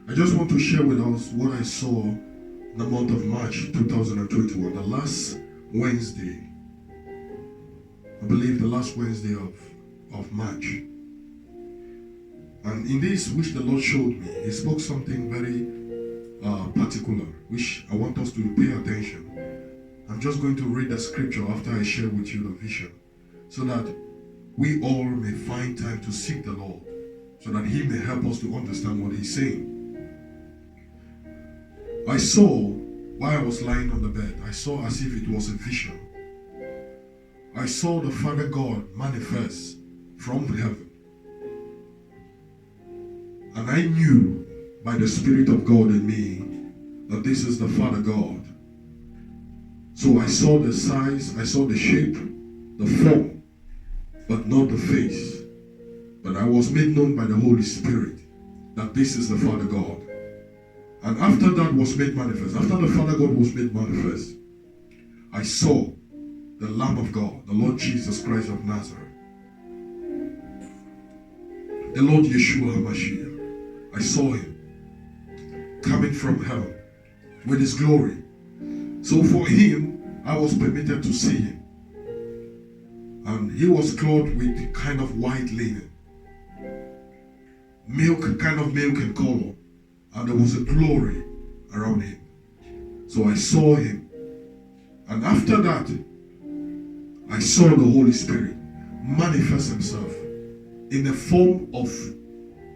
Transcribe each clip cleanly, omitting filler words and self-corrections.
I just want to share with us what I saw in the month of March 2021, the last Wednesday. I believe the last Wednesday of March. And in this, which the Lord showed me, He spoke something very particular, which I want us to pay attention. I'm just going to read the scripture after I share with you the vision, so that we all may find time to seek the Lord, so that He may help us to understand what He's saying. I saw, while I was lying on the bed, I saw as if it was a vision. I saw the Father God manifest from heaven. And I knew by the Spirit of God in me that this is the Father God. So I saw the size, I saw the shape, the form, but not the face. But I was made known by the Holy Spirit that this is the Father God. And after that was made manifest, after the Father God was made manifest, I saw the Lamb of God, the Lord Jesus Christ of Nazareth, the Lord Yeshua HaMashiach. I saw Him coming from heaven with His glory. So for Him, I was permitted to see Him. And He was clothed with kind of white linen, kind of milk in color. And there was a glory around Him. So I saw Him. And after that, I saw the Holy Spirit manifest Himself in the form of,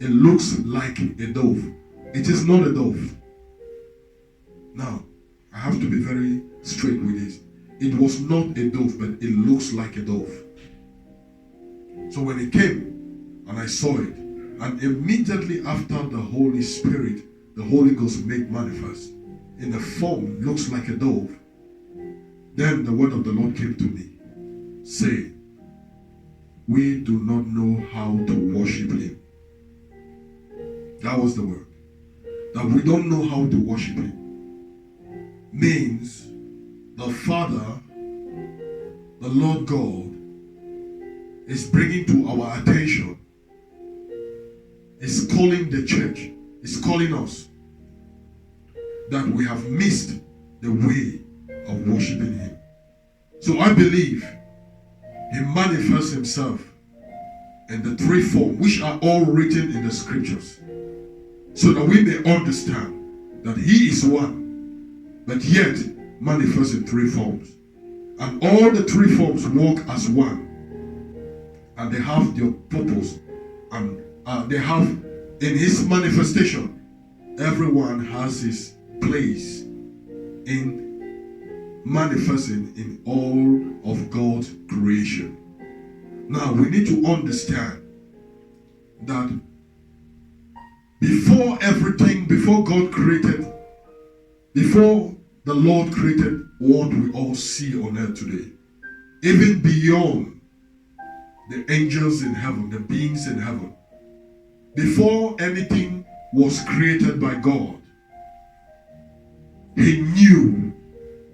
it looks like a dove. It is not a dove. Now, I have to be very straight with this. It was not a dove, but it looks like a dove. So when it came, and I saw it, and immediately after the Holy Spirit, the Holy Ghost made manifest in the form looks like a dove, then the word of the Lord came to me, saying, we do not know how to worship Him. That was the word. That we don't know how to worship Him. Means the Father, the Lord God, is bringing to our attention, is calling the church, is calling us, that we have missed the way of worshiping Him. So I believe He manifests Himself in the three forms, which are all written in the scriptures, so that we may understand that He is one, but yet manifests in three forms. And all the three forms work as one. And they have their purpose, and they have, in His manifestation, everyone has his place in manifesting in all of God's creation. Now we need to understand that before everything, before God created, before the Lord created what we all see on earth today, even beyond the angels in heaven, the beings in heaven, before anything was created by God, He knew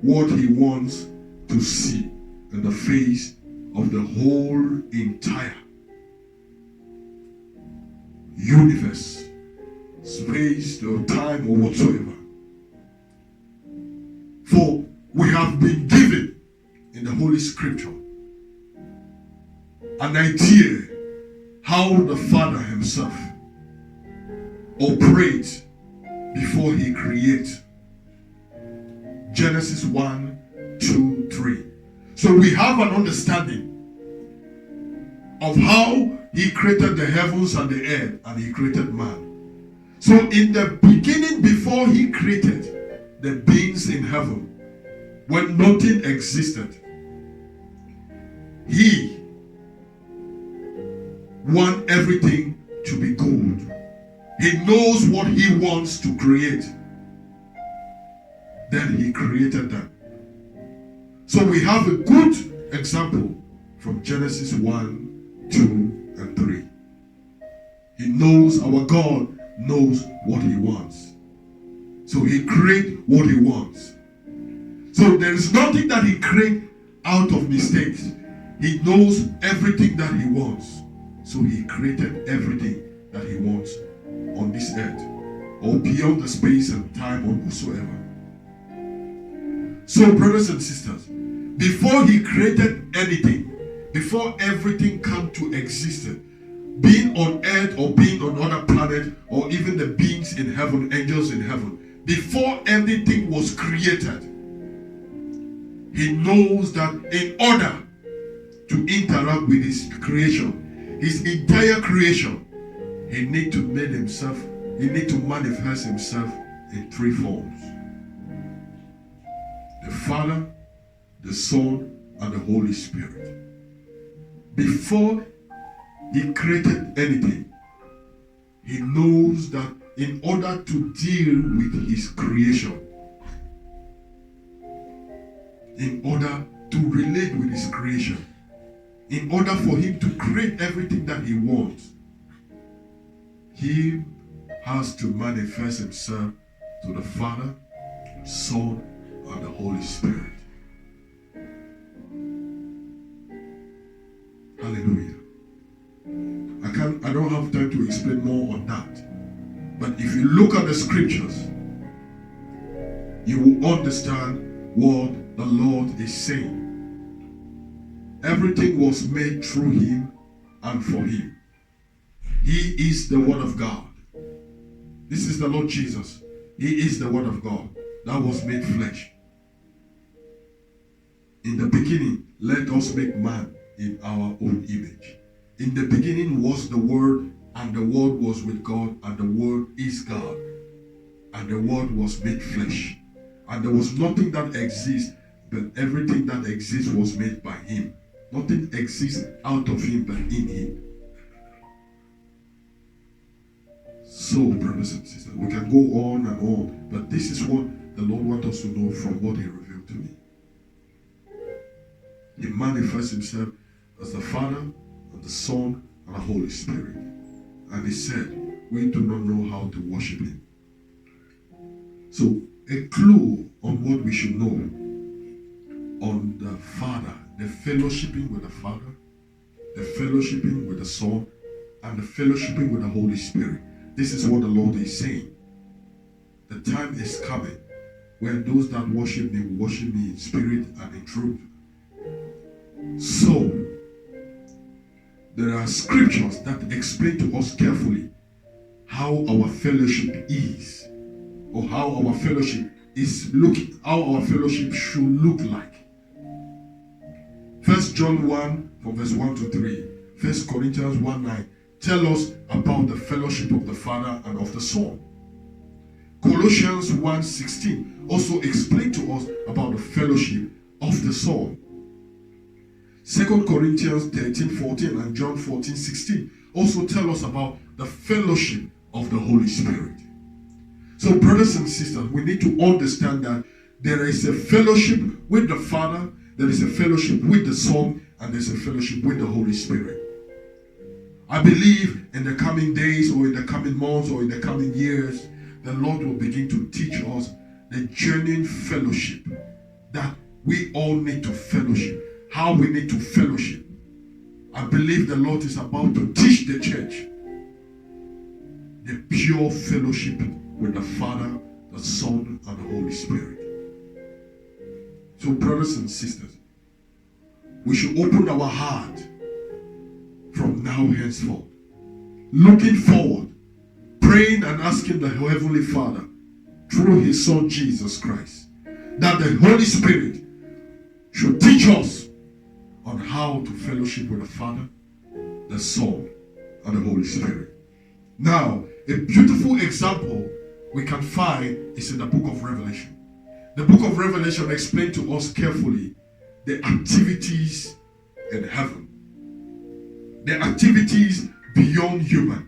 what He wants to see in the face of the whole entire universe, space, or time, or whatsoever. For we have been given in the Holy Scripture an idea how the Father Himself operates before He creates. Genesis 1, 2, 3. So we have an understanding of how He created the heavens and the earth, and He created man. So in the beginning, before He created the beings in heaven, when nothing existed, He wants everything to be good. He knows what He wants to create. Then He created them. So we have a good example from Genesis 1, 2, and 3. He knows, our God knows what He wants. So He creates what He wants. So there is nothing that He creates out of mistakes. He knows everything that He wants. So He created everything that He wants on this earth. or beyond the space and time or whatsoever. So, brothers and sisters, before he created anything, before everything came to existence, being on earth or being on other planet, or even the beings in heaven, angels in heaven, before anything was created, he knows that in order to interact with his creation, his entire creation, he need to make himself, he need to manifest himself in three forms: the Father, the Son, and the Holy Spirit. Before he created anything, he knows that in order to deal with his creation, in order to relate with his creation, in order for him to create everything that he wants, he has to manifest himself to the Father, Son, and the Holy Spirit. Hallelujah. I don't have time to explain more on that. But if you look at the scriptures, you will understand what the Lord is saying. Everything was made through him and for him. He is the Word of God. This is the Lord Jesus. He is the Word of God that was made flesh. In the beginning, let us make man in our own image. In the beginning was the Word, and the Word was with God, and the Word is God. And the Word was made flesh. And there was nothing that exists, but everything that exists was made by him. Nothing exists out of him, but in him. So, brothers and sisters, we can go on and on, but this is what the Lord wants us to know from what he revealed to me. He manifests himself as the Father, and the Son, and the Holy Spirit. And he said, we do not know how to worship him. So, a clue on what we should know on the Father, the fellowshipping with the Father, the fellowshipping with the Son, and the fellowshipping with the Holy Spirit. This is what the Lord is saying. The time is coming when those that worship me will worship me in spirit and in truth. So, there are scriptures that explain to us carefully how our fellowship is, or how our fellowship is looking, how our fellowship should look like. 1 John 1 from verse 1 to 3, 1 Corinthians 1:9 tell us about the fellowship of the Father and of the Son. Colossians 1:16 also explain to us about the fellowship of the Son. 2 Corinthians 13:14 and John 14:16 also tell us about the fellowship of the Holy Spirit. So, brothers and sisters, we need to understand that there is a fellowship with the Father, there is a fellowship with the Son, and there is a fellowship with the Holy Spirit. I believe in the coming days, or in the coming months, or in the coming years, the Lord will begin to teach us the genuine fellowship that we all need to fellowship. How we need to fellowship. I believe the Lord is about to teach the church the pure fellowship with the Father, the Son, and the Holy Spirit. So, brothers and sisters, we should open our heart from now henceforth, looking forward, praying and asking the Heavenly Father through His Son Jesus Christ that the Holy Spirit should teach us on how to fellowship with the Father, the Son, and the Holy Spirit. Now, a beautiful example we can find is in the book of Revelation. The book of Revelation explains to us carefully the activities in heaven, the activities beyond human,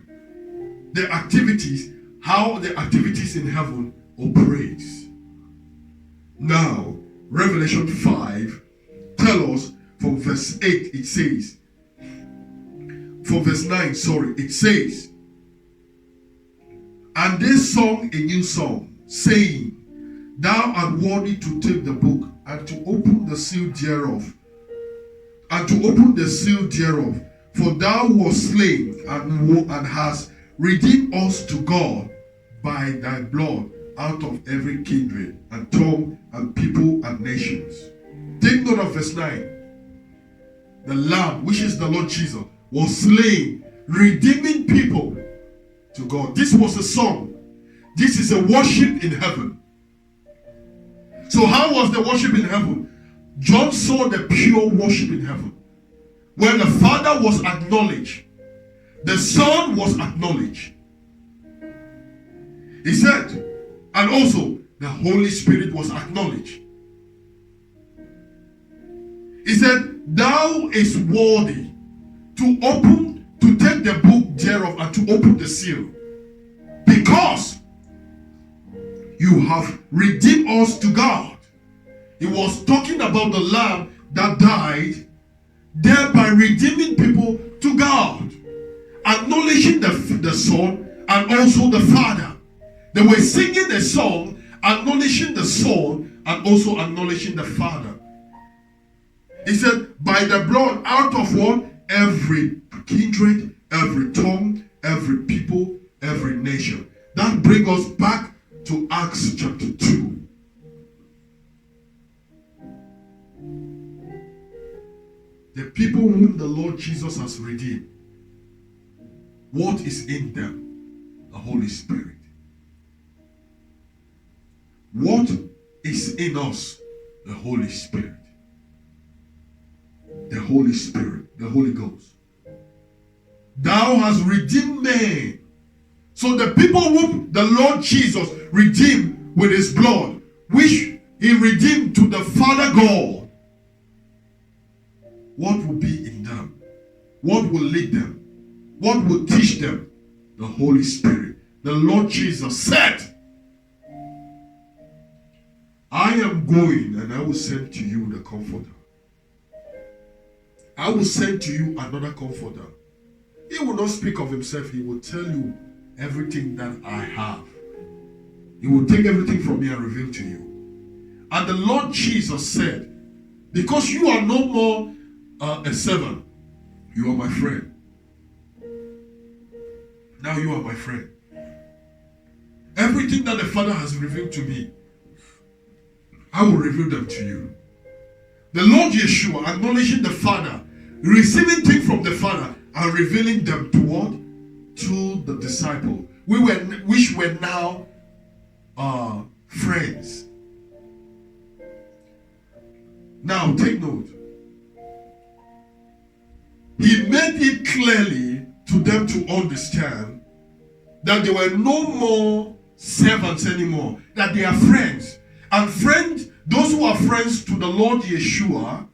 the activities, how the activities in heaven operates. Now, Revelation 5 tells us from verse 8, it says, from verse 9, it says, and they sung a new song, saying, thou art worthy to take the book, and to open the seal thereof, for thou wast slain and hast redeemed us to God by thy blood out of every kindred and tongue and people and nations. Take note of verse 9. The Lamb, which is the Lord Jesus, was slain, redeeming people to God. This was a song. This is a worship in heaven. So how was the worship in heaven? John saw the pure worship in heaven, where the Father was acknowledged, the Son was acknowledged. He said, and also the Holy Spirit was acknowledged. He said, thou is worthy to take the book thereof and to open the seal, because you have redeemed us to God. He was talking about the Lamb that died, thereby redeeming people to God, acknowledging the Son and also the Father. They were singing a song, acknowledging the Son and also acknowledging the Father. He said, by the blood out of what? Every kindred, every tongue, every people, every nation. That brings us back to Acts chapter 2. The people whom the Lord Jesus has redeemed. What is in them? The Holy Spirit. What is in us? The Holy Spirit. The Holy Spirit, the Holy Ghost. Thou hast redeemed men. So the people whom the Lord Jesus redeemed with his blood, which he redeemed to the Father God, what will be in them? What will lead them? What will teach them? The Holy Spirit. The Lord Jesus said, I am going and I will send to you the Comforter. I will send to you another Comforter. He will not speak of himself. He will tell you everything that I have. He will take everything from me and reveal to you. And the Lord Jesus said, because you are no more a servant, you are my friend. Now you are my friend. Everything that the Father has revealed to me, I will reveal them to you. The Lord Yeshua acknowledging the Father, receiving things from the Father and revealing them to what? To the disciple, which were now friends. Now take note. He made it clearly to them to understand that they were no more servants anymore, that they are friends. And friends, those who are friends to the Lord Yeshua,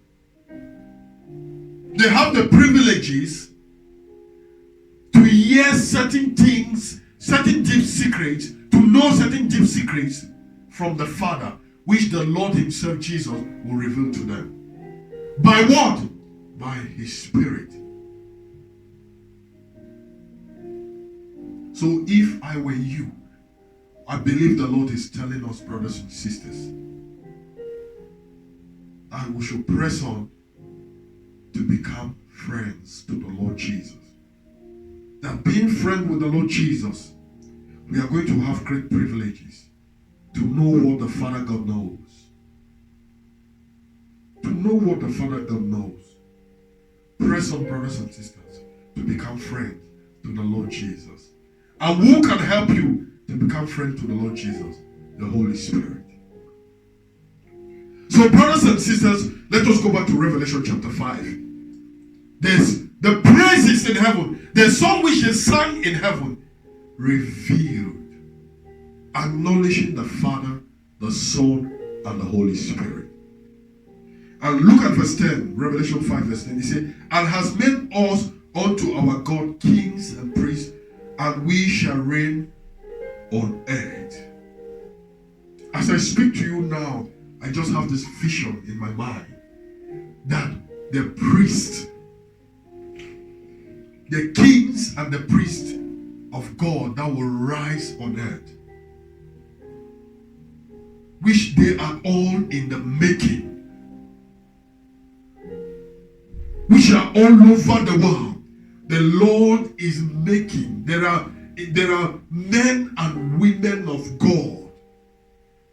they have the privileges to hear certain things, certain deep secrets, to know certain deep secrets from the Father, which the Lord himself, Jesus, will reveal to them. By what? By his Spirit. So if I were you, I believe the Lord is telling us, brothers and sisters, and we should press on to become friends to the Lord Jesus. That being friends with the Lord Jesus, we are going to have great privileges to know what the Father God knows. To know what the Father God knows. Press on, brothers and sisters, to become friends to the Lord Jesus. And who can help you to become friends to the Lord Jesus? The Holy Spirit. So, brothers and sisters, let us go back to Revelation chapter 5. There's the praises in heaven. The song which is sung in heaven, revealed, acknowledging the Father, the Son, and the Holy Spirit. And look at verse 10, Revelation 5 verse 10. He said, and has made us unto our God kings and priests, and we shall reign on earth. As I speak to you now, I just have this vision in my mind that the priests, the kings and the priests of God that will rise on earth, which they are all in the making, which are all over the world. The Lord is making. There are There are men and women of God,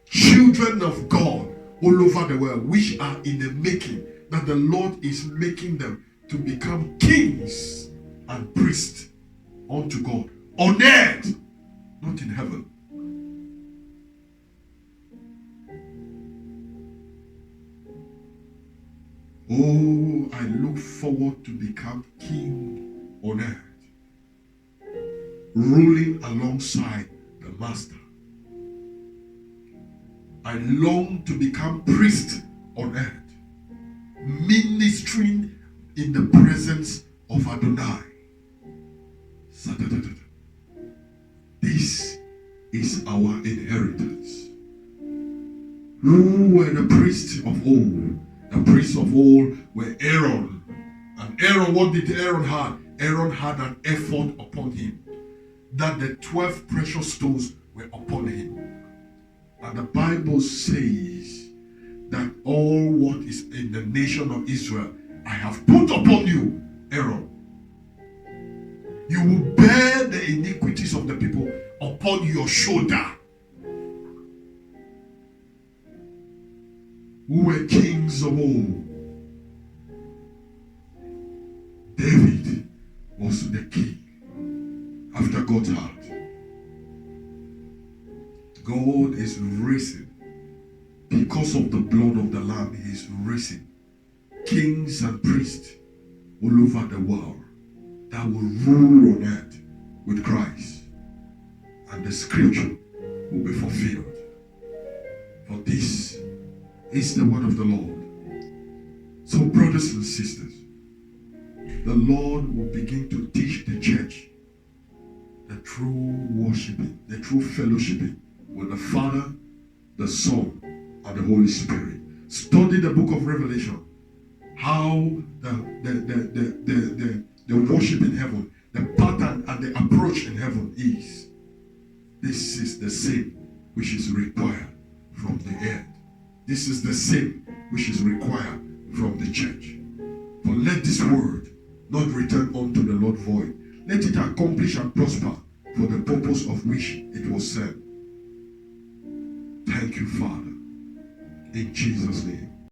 children of God all over the world, which are in the making, that the Lord is making them to become kings and priests unto God on earth, not in heaven. Oh, I look forward to become king on earth, ruling alongside the master. I long to become priest on earth, ministering in the presence of Adonai. This is our inheritance. Who were the priests of old? The priests of old were Aaron. And Aaron, what did Aaron have? Aaron had an ephod upon him, that the 12 precious stones were upon him. And the Bible says that all what is in the nation of Israel, I have put upon you, Aaron. You will bear the iniquities of the people upon your shoulder. Who were kings of old? David was the king after God's heart. God is raising, because of the blood of the Lamb, He is raising kings and priests all over the world that will rule on earth with Christ, and the scripture will be fulfilled. For this is the word of the Lord. So, brothers and sisters, the Lord will begin to teach the church the true worshiping, the true fellowshipping with the Father, the Son, and the Holy Spirit. Study the book of Revelation. How the worship in heaven, the pattern and the approach in heaven is. This is the same which is required from the earth. This is the same which is required from the church. For let this word not return unto the Lord void. Let it accomplish and prosper for the purpose of which it was sent. Thank you, Father. In Jesus' name.